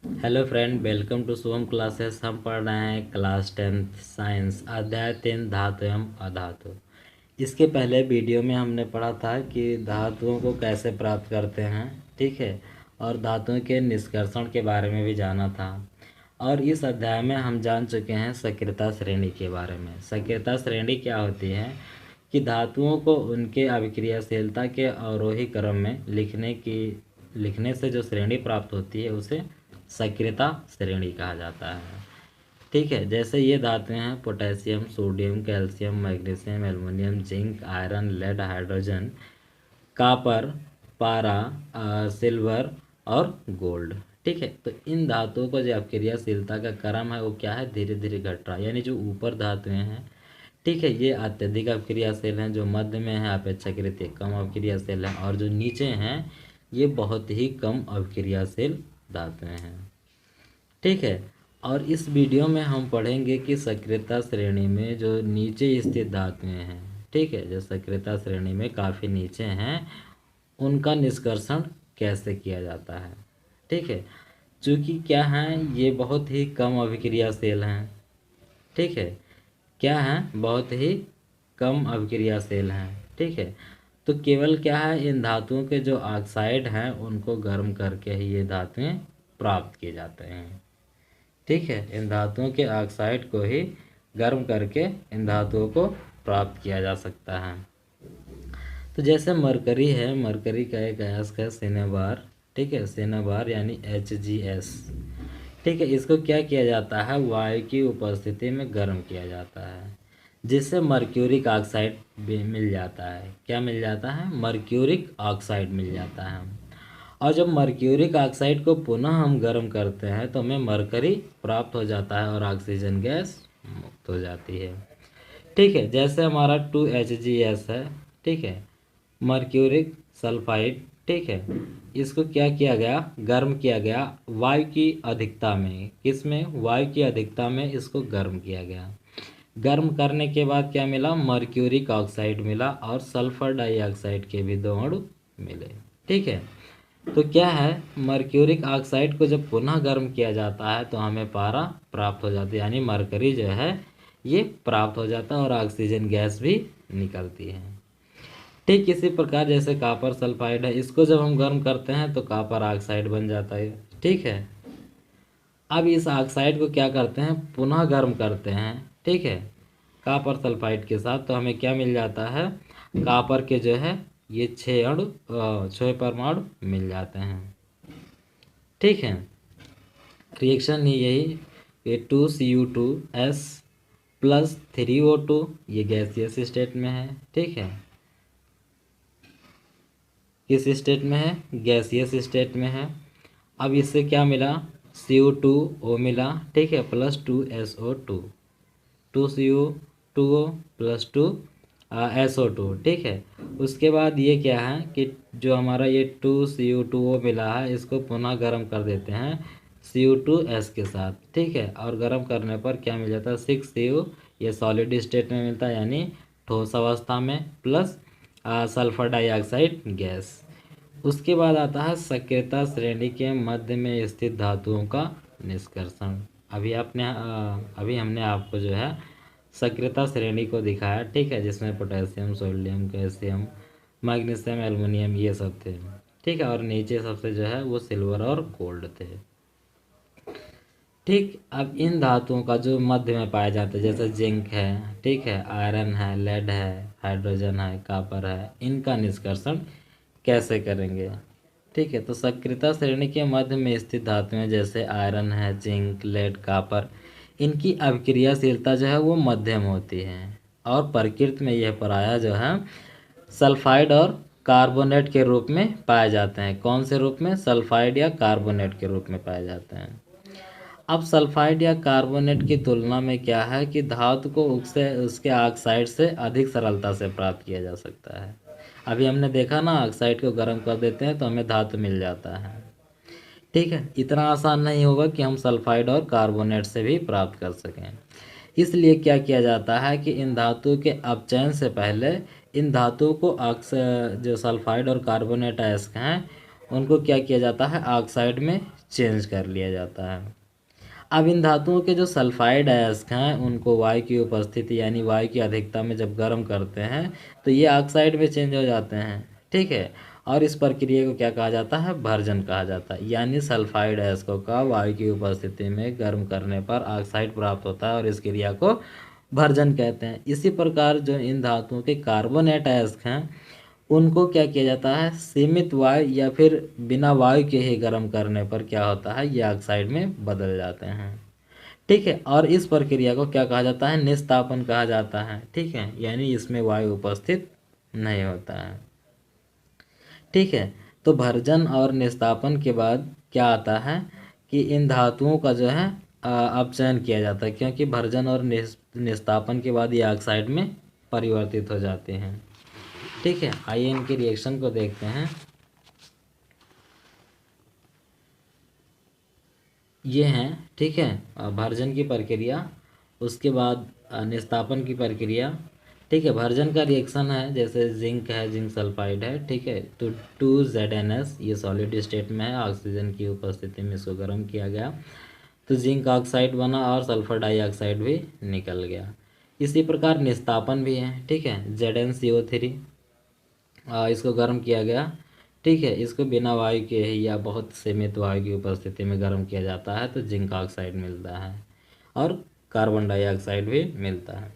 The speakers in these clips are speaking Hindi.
Hello friend, welcome to Shubham Classes. हम पढ़ रहे हैं क्लास 10th साइंस, अध्याय 3 धातु एवं अधातु। इसके पहले वीडियो में हमने पढ़ा था कि धातुओं को कैसे प्राप्त करते हैं, ठीक है, और धातुओं के निष्कर्षण के बारे में भी जाना था। और इस अध्याय में हम जान चुके हैं सक्रियता श्रेणी के बारे में। सक्रियता श्रेणी क्या होती है कि धातुओं को उनके अभिक्रियाशीलता के अवरोही क्रम में लिखने से जो श्रेणी प्राप्त होती है उसे सक्रियता श्रेणी कहा जाता है। ठीक है, जैसे ये धातुएं हैं potassium, sodium, calcium, magnesium, aluminium, zinc, iron, lead, hydrogen, copper, पारा, सिल्वर और गोल्ड। ठीक है, तो इन धातुओं को जो अपक्रियाशीलता का क्रम है वो क्या है, धीरे धीरे घट रहा है। यानी जो ऊपर धातुएं हैं, ठीक है, ये अत्यधिक अपक्रियाशील हैं, जो मध्य में है अपेक्षाकृत कम अपक्रियाशील हैं, और जो नीचे हैं ये बहुत ही कम अपक्रियाशील धातुएं हैं। ठीक है, और इस वीडियो में हम पढ़ेंगे कि सक्रियता श्रेणी में जो नीचे स्थित धातुएं हैं, ठीक है, जो सक्रियता श्रेणी में काफ़ी नीचे हैं, उनका निष्कर्षण कैसे किया जाता है। ठीक है, चूँकि क्या है, ये बहुत ही कम अभिक्रियाशील हैं। ठीक है, क्या हैं, बहुत ही कम अभिक्रियाशील हैं। ठीक है, तो केवल क्या है, इन धातुओं के जो ऑक्साइड हैं उनको गर्म करके ही ये धातुएं प्राप्त किए जाते हैं। ठीक है, इन धातुओं के ऑक्साइड को ही गर्म करके इन धातुओं को प्राप्त किया जा सकता है। तो जैसे मरकरी है, मरकरी का एक अयस्क है सिनेबार। ठीक है, सिनेबार यानी HgS। ठीक है, इसको क्या किया जाता है, वायु की उपस्थिति में गर्म किया जाता है, जिससे मर्क्यूरिक ऑक्साइड भी मिल जाता है। क्या मिल जाता है, मर्क्यूरिक ऑक्साइड मिल जाता है। और जब मर्क्यूरिक ऑक्साइड को पुनः हम गर्म करते हैं तो हमें मरकरी प्राप्त हो जाता है और ऑक्सीजन गैस मुक्त हो जाती है। ठीक है, जैसे हमारा 2HgS है, ठीक है, मर्क्यूरिक सल्फाइड। ठीक है, इसको क्या किया गया, गर्म किया गया वायु की अधिकता में। किस में, वायु की अधिकता में इसको गर्म किया गया। गर्म करने के बाद क्या मिला, मर्क्यूरिक ऑक्साइड मिला और सल्फर डाइऑक्साइड के भी दो अणु मिले। ठीक है, तो क्या है, मर्क्यूरिक ऑक्साइड को जब पुनः गर्म किया जाता है तो हमें पारा प्राप्त हो जाती है, यानी मरकरी जो है ये प्राप्त हो जाता है और ऑक्सीजन गैस भी निकलती है। ठीक इसी प्रकार जैसे कॉपर सल्फाइड है, इसको जब हम गर्म करते हैं तो कॉपर ऑक्साइड बन जाता है। ठीक है, अब इस ऑक्साइड को क्या करते हैं, पुनः गर्म करते हैं। ठीक है, कॉपर सल्फाइड के साथ, तो हमें क्या मिल जाता है, कॉपर के जो है ये 6 परमाणु मिल जाते हैं। ठीक है, रिएक्शन ही यही, ये 2Cu2S प्लस 3O2, ये गैसियस स्टेट में है। ठीक है, किस स्टेट में है, गैसियस स्टेट में है। अब इससे क्या मिला, Cu2O मिला। ठीक है, plus 2SO2, 2Cu2O plus 2SO2। ठीक है, उसके बाद ये क्या है कि जो हमारा ये 2Cu2O मिला है इसको पुनः गर्म कर देते हैं Cu2S के साथ। ठीक है, और गर्म करने पर क्या मिल जाता है, 6Cu, ये सॉलिड स्टेट में मिलता है यानी ठोस अवस्था में, प्लस सल्फर डाइऑक्साइड गैस। उसके बाद आता है सक्रियता श्रेणी के मध्य में स्थित धातुओं का निष्कर्षण। अभी हमने आपको जो है सक्रियता श्रेणी को दिखाया। ठीक है, जिसमें potassium, sodium, calcium, magnesium, aluminium ये सब थे। ठीक है, और नीचे सबसे जो है वो सिल्वर और गोल्ड थे। ठीक, अब इन धातुओं का जो मध्य में पाया जाता है, जैसे जिंक है, ठीक है, आयरन है, लेड है, हाइड्रोजन है, कॉपर है, इनका निष्कर्षण कैसे करेंगे। ठीक है, तो सक्रियता श्रेणी के मध्य में स्थित धातुएं जैसे आयरन है, जिंक, लेड, कॉपर, इनकी अभिक्रियाशीलता जो है वो मध्यम होती है, और प्रकृति में यह पराया जो है सल्फाइड और कार्बोनेट के रूप में पाए जाते हैं। कौन से रूप में, सल्फाइड या कार्बोनेट के रूप में पाए जाते हैं। अब सल्फाइड या कार्बोनेट की तुलना में क्या है कि धातु को उसके ऑक्साइड से अधिक सरलता से प्राप्त किया जा सकता है। अभी हमने देखा ना, ऑक्साइड को गर्म कर देते हैं तो हमें धातु मिल जाता है। ठीक है, इतना आसान नहीं होगा कि हम सल्फाइड और कार्बोनेट से भी प्राप्त कर सकें। इसलिए क्या किया जाता है कि इन धातुओं के अपचयन से पहले इन धातुओं को जो सल्फाइड और कार्बोनेट अयस्क हैं उनको क्या किया जाता है, ऑक्साइड में चेंज कर लिया जाता है। अब इन धातुओं के जो सल्फाइड अयस्क हैं उनको वायु की उपस्थिति यानी वायु की अधिकता में जब गर्म करते हैं तो ये ऑक्साइड में चेंज हो जाते हैं, ठीक है। और इस प्रक्रिया को क्या कहा जाता है, भर्जन कहा जाता है। यानी सल्फाइड अयस्कों का वायु की उपस्थिति में गर्म करने पर ऑक्साइड प्राप्त होता है और इस क्रिया को भर्जन कहते हैं। इसी प्रकार जो इन धातुओं के कार्बोनेट अयस्क हैं उनको क्या किया जाता है, सीमित वायु या फिर बिना वायु के ही गर्म करने पर क्या होता है, ये ऑक्साइड में बदल जाते हैं, ठीक है। और इस प्रक्रिया को क्या कहा जाता है, निस्तापन कहा जाता है, ठीक है। यानी इसमें वायु उपस्थित नहीं होता है, ठीक है। तो भर्जन और निस्तापन के बाद क्या आता है कि इन धातुओं का जो है अपचयन किया जाता है, क्योंकि भर्जन और निस्तापन के बाद ये ऑक्साइड में परिवर्तित हो जाते हैं, ठीक है। आइए इनके रिएक्शन को देखते हैं। ये हैं, ठीक है, भर्जन की प्रक्रिया, उसके बाद निस्तापन की प्रक्रिया, ठीक है। भर्जन का रिएक्शन है जैसे जिंक है, जिंक सल्फाइड है, ठीक है। तो 2ZnS ये सॉलिड स्टेट में है, ऑक्सीजन की उपस्थिति में इसको गर्म किया गया तो जिंक ऑक्साइड बना और सल्फर डाइऑक्साइड भी निकल गया। इसी प्रकार निस्तापन भी है, ठीक है। ZnCO3 इसको गर्म किया गया, ठीक है। इसको बिना वायु के ही या बहुत सीमित वायु की उपस्थिति में गर्म किया जाता है तो जिंक ऑक्साइड मिलता है और कार्बन डाइऑक्साइड भी मिलता है।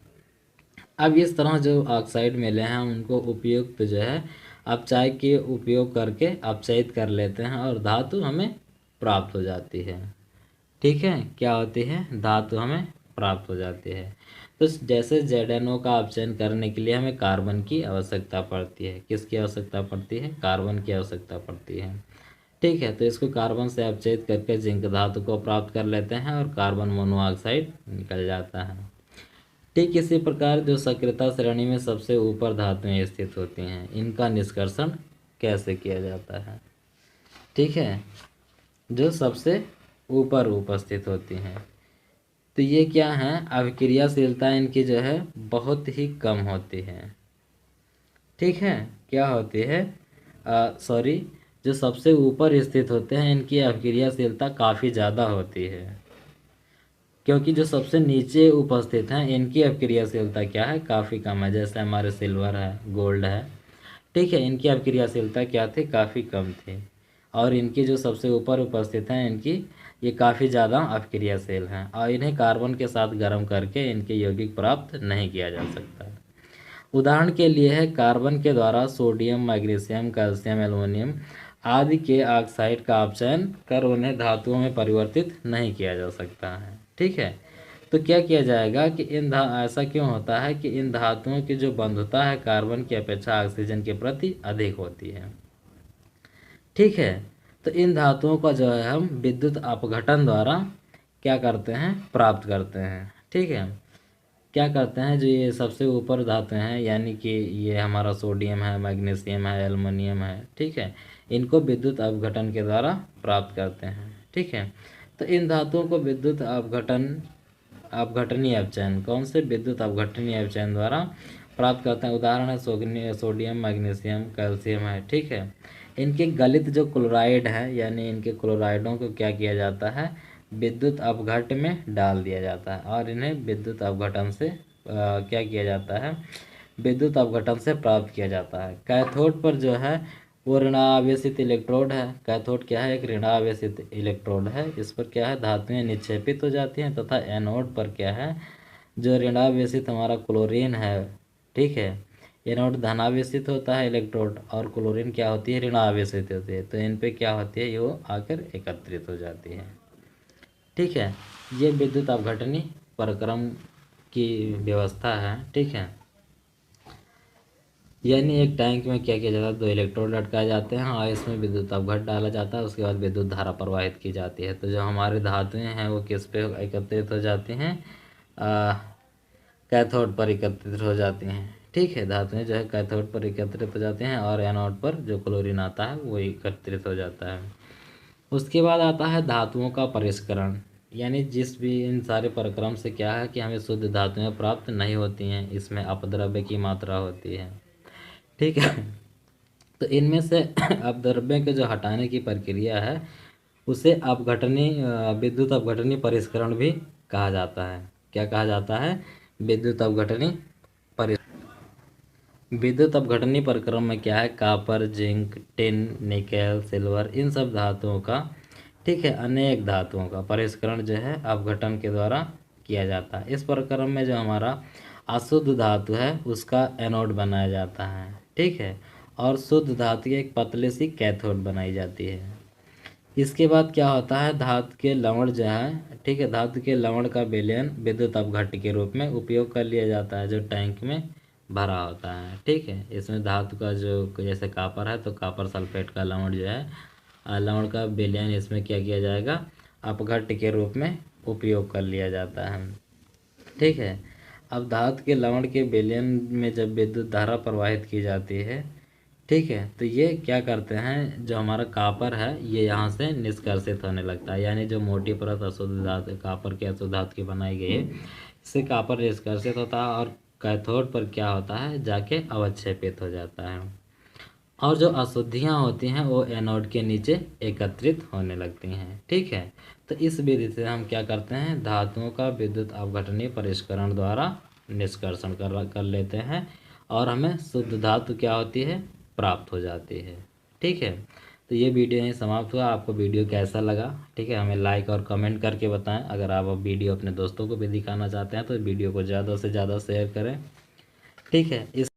अब इस तरह जो ऑक्साइड मिले हैं उनको उपयुक्त जो है अपचाय के उपयोग करके अपचयित कर लेते हैं और धातु हमें प्राप्त हो जाती है, ठीक है। क्या होती है, धातु हमें प्राप्त हो जाती है। तो जैसे ZnO का अपचयन करने के लिए हमें कार्बन की आवश्यकता पड़ती है, किसकी आवश्यकता पड़ती है, कार्बन की आवश्यकता पड़ती है, ठीक है। तो इसको कार्बन से अपचयित करके जिंक धातु को प्राप्त कर लेते हैं और कार्बन मोनोऑक्साइड निकल जाता है। ठीक इसी प्रकार जो सक्रियता श्रेणी में सबसे ऊपर धातुएं स्थित होती हैं इनका निष्कर्षण कैसे किया जाता है, ठीक है। जो सबसे ऊपर उपस्थित होती हैं तो ये क्या है, अभिक्रियाशीलता इनकी जो है बहुत ही कम होती है, ठीक है। क्या होती है, सॉरी, जो सबसे ऊपर स्थित होते हैं इनकी अभिक्रियाशीलता काफ़ी ज़्यादा होती है, क्योंकि जो सबसे नीचे उपस्थित हैं इनकी अभिक्रियाशीलता क्या है, काफ़ी कम है। जैसे हमारे सिल्वर है, गोल्ड है, ठीक है, इनकी अभिक्रियाशीलता क्या थी, काफ़ी कम थी। और इनकी जो सबसे ऊपर उपस्थित हैं इनकी ये काफ़ी ज़्यादा अभिक्रियाशील हैं और इन्हें कार्बन के साथ गर्म करके इनके यौगिक प्राप्त नहीं किया जा सकता। उदाहरण के लिए है कार्बन के द्वारा सोडियम, मैग्नीशियम, कैल्शियम, एल्युमिनियम आदि के ऑक्साइड का अपचयन कर उन्हें धातुओं में परिवर्तित नहीं किया जा सकता है, ठीक है। तो क्या किया जाएगा कि ऐसा क्यों होता है कि इन धातुओं की जो बंधुता है कार्बन की अपेक्षा ऑक्सीजन के प्रति अधिक होती है, ठीक है। तो इन धातुओं का जो है हम विद्युत अपघटन द्वारा क्या करते हैं, प्राप्त करते हैं, ठीक है। क्या करते हैं, जो ये सबसे ऊपर धातु हैं यानी कि ये हमारा सोडियम है, मैग्नीशियम है, एल्युमिनियम है, ठीक है, इनको विद्युत अपघटन के द्वारा प्राप्त करते हैं, ठीक है। तो इन धातुओं को विद्युत अपघटनीय अपचयन, कौन से, विद्युत अपघटनीय अपचयन द्वारा प्राप्त करते हैं। उदाहरण है सोडियम, मैग्नीशियम, कैल्शियम है, ठीक है। इनके गलित जो क्लोराइड है यानी इनके क्लोराइडों को क्या किया जाता है, विद्युत अपघट में डाल दिया जाता है और इन्हें विद्युत अपघटन से क्या किया जाता है, विद्युत अपघटन से प्राप्त किया जाता है। कैथोड पर जो है वो ऋणावेशित इलेक्ट्रोड है। कैथोड क्या है, एक ऋणावेशित इलेक्ट्रोड है। इस पर क्या है, धातुएं निक्षेपित हो जाती हैं तथा एनोड पर क्या है, जो ऋणावेशित हमारा क्लोरीन है, ठीक है, एनोड धनावेशित होता है इलेक्ट्रोड और क्लोरीन क्या होती है, ऋणावेशित होती है। तो इन पे क्या होती है, ये आकर एकत्रित हो जाती है, ठीक है। ये विद्युत अपघटनी प्रक्रम की व्यवस्था है, ठीक है। यानी एक टैंक में क्या किया जाता है, 2 इलेक्ट्रोड लटकाए जाते हैं और इसमें विद्युत अपघट डाला जाता है, उसके बाद विद्युत धारा प्रवाहित की जाती है। तो जो हमारी धातुएं हैं वो किस पे एकत्रित हो जाती हैं, कैथोड पर एकत्रित हो जाती हैं, ठीक है। धातुएं जो है कैथोड पर एकत्रित हो जाती हैं और एनोड पर जो क्लोरीन आता है वो एकत्रित हो जाता है। उसके बाद आता है धातुओं का परिष्करण, यानी जिस भी इन सारे प्रक्रम से क्या है कि हमें शुद्ध धातुएं प्राप्त नहीं होती हैं, इसमें अपद्रव्य की मात्रा होती है, ठीक है। तो इनमें से अपद्रव्य के जो हटाने की प्रक्रिया है उसे अपघटनी विद्युत अपघटनी परिष्करण भी कहा जाता है। क्या कहा जाता है? विद्युत अपघटनी परिष्करण। विद्युत अपघटनी प्रक्रम में क्या है, copper, zinc, tin, nickel, silver, इन सब धातुओं का, ठीक है, अनेक धातुओं का परिष्करण जो है अपघटन के द्वारा किया जाता है। इस प्रक्रम में जो हमारा अशुद्ध धातु है उसका एनोड बनाया जाता है, ठीक है, और शुद्ध धातु की एक पतली सी कैथोड बनाई जाती है। इसके बाद क्या होता है, धातु के लवण जो है, ठीक है, धातु के लवण का विलयन विद्युत अपघट्य के रूप में उपयोग कर लिया जाता है, जो टैंक में भरा होता है, ठीक है। इसमें धातु का जो जैसे कापर है तो कापर सल्फेट का लवण जो है, लवण का विलयन इसमें क्या किया जाएगा, अपघट्य के रूप में उपयोग कर लिया जाता है, ठीक है। अब धातु के लवण के विलयन में जब विद्युत धारा प्रवाहित की जाती है, ठीक है, तो ये क्या करते हैं, जो हमारा कापर है ये यहाँ से निष्कर्षित होने लगता है, यानी जो मोटी परत अशुद्ध धातु कापर की अशुद्ध धातु की बनाई गई है, इससे कापर निष्कर्षित होता है और कैथोड पर क्या होता है, जाके अवक्षेपित हो जाता है, और जो अशुद्धियाँ होती हैं वो एनोड के नीचे एकत्रित होने लगती हैं, ठीक है। तो इस विधि से हम क्या करते हैं, धातुओं का विद्युत अपघटनी परिष्करण द्वारा निष्कर्षण कर लेते हैं, और हमें शुद्ध धातु क्या होती है, प्राप्त हो जाती है, ठीक है। तो ये वीडियो यहीं समाप्त हुआ। आपको वीडियो कैसा लगा, ठीक है, हमें लाइक और कमेंट करके बताएं। अगर आप वीडियो अपने दोस्तों को भी दिखाना चाहते हैं तो वीडियो को ज़्यादा से ज़्यादा शेयर करें, ठीक है। इस